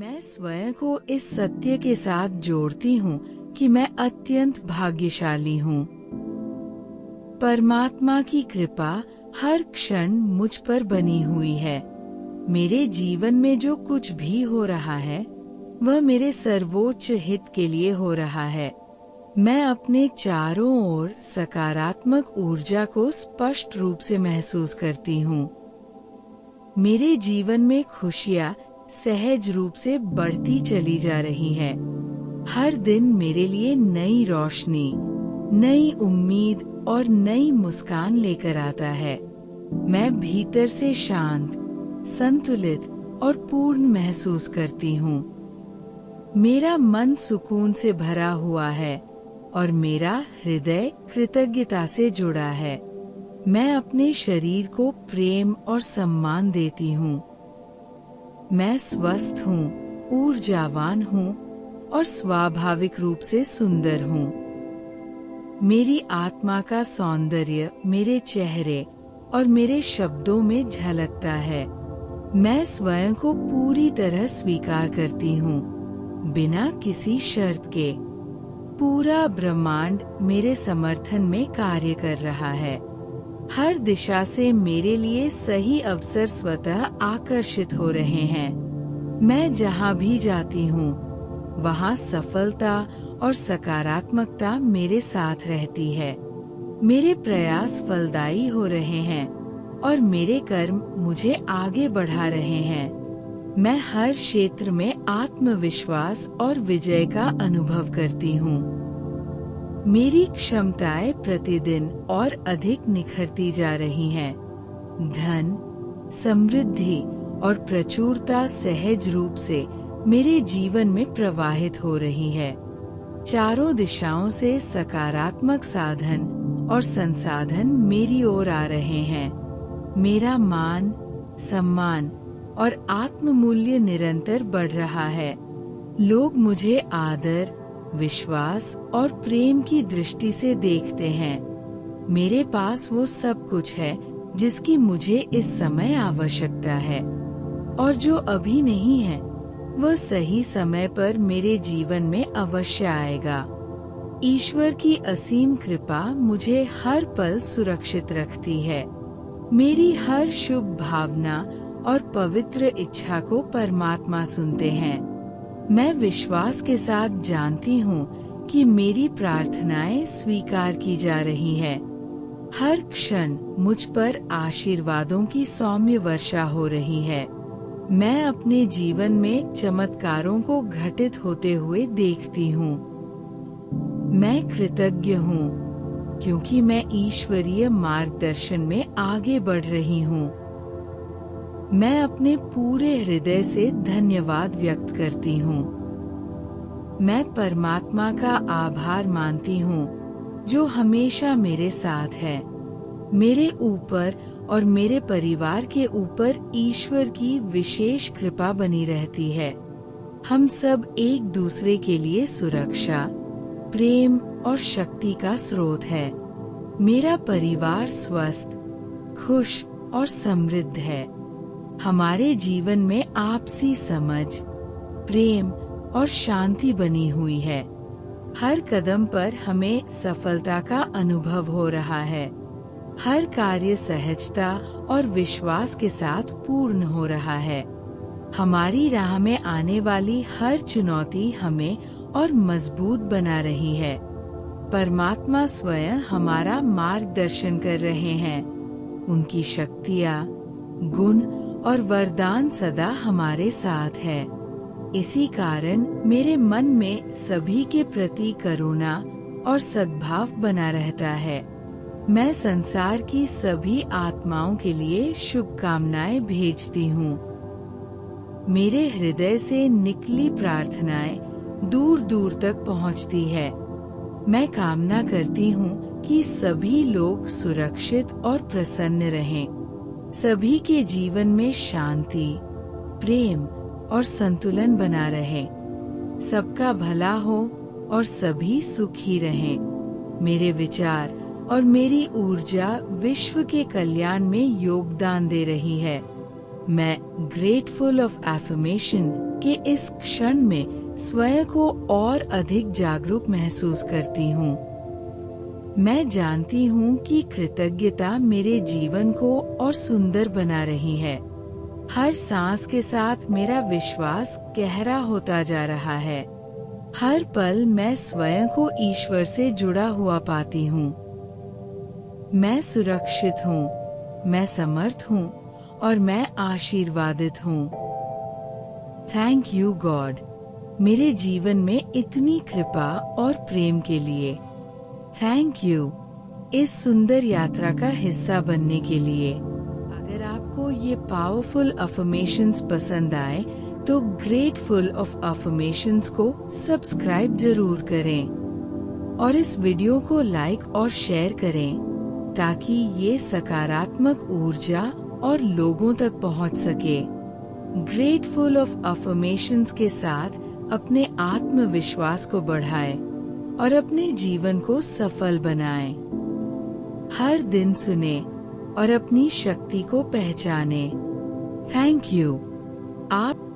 मैं स्वयं को इस सत्य के साथ जोड़ती हूँ कि मैं अत्यंत भाग्यशाली हूँ। परमात्मा की कृपा हर क्षण मुझ पर बनी हुई है। मेरे जीवन में जो कुछ भी हो रहा है वह मेरे सर्वोच्च हित के लिए हो रहा है। मैं अपने चारों ओर सकारात्मक ऊर्जा को स्पष्ट रूप से महसूस करती हूँ। मेरे जीवन में खुशियाँ सहज रूप से बढ़ती चली जा रही हैं। हर दिन मेरे लिए नई रोशनी, नई उम्मीद और नई मुस्कान लेकर आता है। मैं भीतर से शांत, संतुलित और पूर्ण महसूस करती हूँ। मेरा मन सुकून से भरा हुआ है और मेरा हृदय कृतज्ञता से जुड़ा है। मैं अपने शरीर को प्रेम और सम्मान देती हूँ। मैं स्वस्थ हूँ, ऊर्जावान हूँ और स्वाभाविक रूप से सुंदर हूँ। मेरी आत्मा का सौंदर्य मेरे चेहरे और मेरे शब्दों में झलकता है। मैं स्वयं को पूरी तरह स्वीकार करती हूँ, बिना किसी शर्त के। पूरा ब्रह्मांड मेरे समर्थन में कार्य कर रहा है। हर दिशा से मेरे लिए सही अवसर स्वतः आकर्षित हो रहे हैं। मैं जहाँ भी जाती हूँ, वहाँ सफलता और सकारात्मकता मेरे साथ रहती है। मेरे प्रयास फलदायी हो रहे हैं और मेरे कर्म मुझे आगे बढ़ा रहे हैं। मैं हर क्षेत्र में आत्मविश्वास और विजय का अनुभव करती हूँ। मेरी क्षमताएं प्रतिदिन और अधिक निखरती जा रही हैं। धन, समृद्धि और प्रचुरता सहज रूप से मेरे जीवन में प्रवाहित हो रही है। चारों दिशाओं से सकारात्मक साधन और संसाधन मेरी ओर आ रहे हैं। मेरा मान, सम्मान और आत्ममूल्य निरंतर बढ़ रहा है। लोग मुझे आदर, विश्वास और प्रेम की दृष्टि से देखते हैं। मेरे पास वो सब कुछ है जिसकी मुझे इस समय आवश्यकता है, और जो अभी नहीं है वह सही समय पर मेरे जीवन में अवश्य आएगा। ईश्वर की असीम कृपा मुझे हर पल सुरक्षित रखती है। मेरी हर शुभ भावना और पवित्र इच्छा को परमात्मा सुनते हैं। मैं विश्वास के साथ जानती हूँ कि मेरी प्रार्थनाएं स्वीकार की जा रही हैं। हर क्षण मुझ पर आशीर्वादों की सौम्य वर्षा हो रही है। मैं अपने जीवन में चमत्कारों को घटित होते हुए देखती हूँ। मैं कृतज्ञ हूँ क्योंकि मैं ईश्वरीय मार्गदर्शन में आगे बढ़ रही हूँ। मैं अपने पूरे हृदय से धन्यवाद व्यक्त करती हूँ। मैं परमात्मा का आभार मानती हूँ जो हमेशा मेरे साथ है। मेरे ऊपर और मेरे परिवार के ऊपर ईश्वर की विशेष कृपा बनी रहती है। हम सब एक दूसरे के लिए सुरक्षा, प्रेम और शक्ति का स्रोत है। मेरा परिवार स्वस्थ, खुश और समृद्ध है। हमारे जीवन में आपसी समझ, प्रेम और शांति बनी हुई है। हर कदम पर हमें सफलता का अनुभव हो रहा है। हर कार्य सहजता और विश्वास के साथ पूर्ण हो रहा है। हमारी राह में आने वाली हर चुनौती हमें और मजबूत बना रही है। परमात्मा स्वयं हमारा मार्गदर्शन कर रहे हैं। उनकी शक्तियाँ, गुण और वरदान सदा हमारे साथ है। इसी कारण मेरे मन में सभी के प्रति करुणा और सद्भाव बना रहता है। मैं संसार की सभी आत्माओं के लिए शुभकामनाएं भेजती हूँ। मेरे हृदय से निकली प्रार्थनाएं दूर दूर तक पहुँचती है। मैं कामना करती हूँ कि सभी लोग सुरक्षित और प्रसन्न रहें। सभी के जीवन में शांति, प्रेम और संतुलन बना रहे। सबका भला हो और सभी सुखी रहें। मेरे विचार और मेरी ऊर्जा विश्व के कल्याण में योगदान दे रही है। मैं ग्रेटफुल ऑफ एफर्मेशन के इस क्षण में स्वयं को और अधिक जागरूक महसूस करती हूँ। मैं जानती हूँ कि कृतज्ञता मेरे जीवन को और सुंदर बना रही है। हर सांस के साथ मेरा विश्वास गहरा होता जा रहा है। हर पल मैं स्वयं को ईश्वर से जुड़ा हुआ पाती हूँ। मैं सुरक्षित हूँ, मैं समर्थ हूँ और मैं आशीर्वादित हूँ। थैंक यू गॉड, मेरे जीवन में इतनी कृपा और प्रेम के लिए। थैंक यू इस सुंदर यात्रा का हिस्सा बनने के लिए। अगर आपको ये पावरफुल अफर्मेशंस पसंद आए तो ग्रेटफुल ऑफ अफर्मेशंस को सब्सक्राइब जरूर करें और इस वीडियो को लाइक और शेयर करें ताकि ये सकारात्मक ऊर्जा और लोगों तक पहुंच सके। ग्रेटफुल ऑफ अफर्मेशंस के साथ अपने आत्मविश्वास को बढ़ाएं और अपने जीवन को सफल बनाएं। हर दिन सुने और अपनी शक्ति को पहचानें। Thank you. आप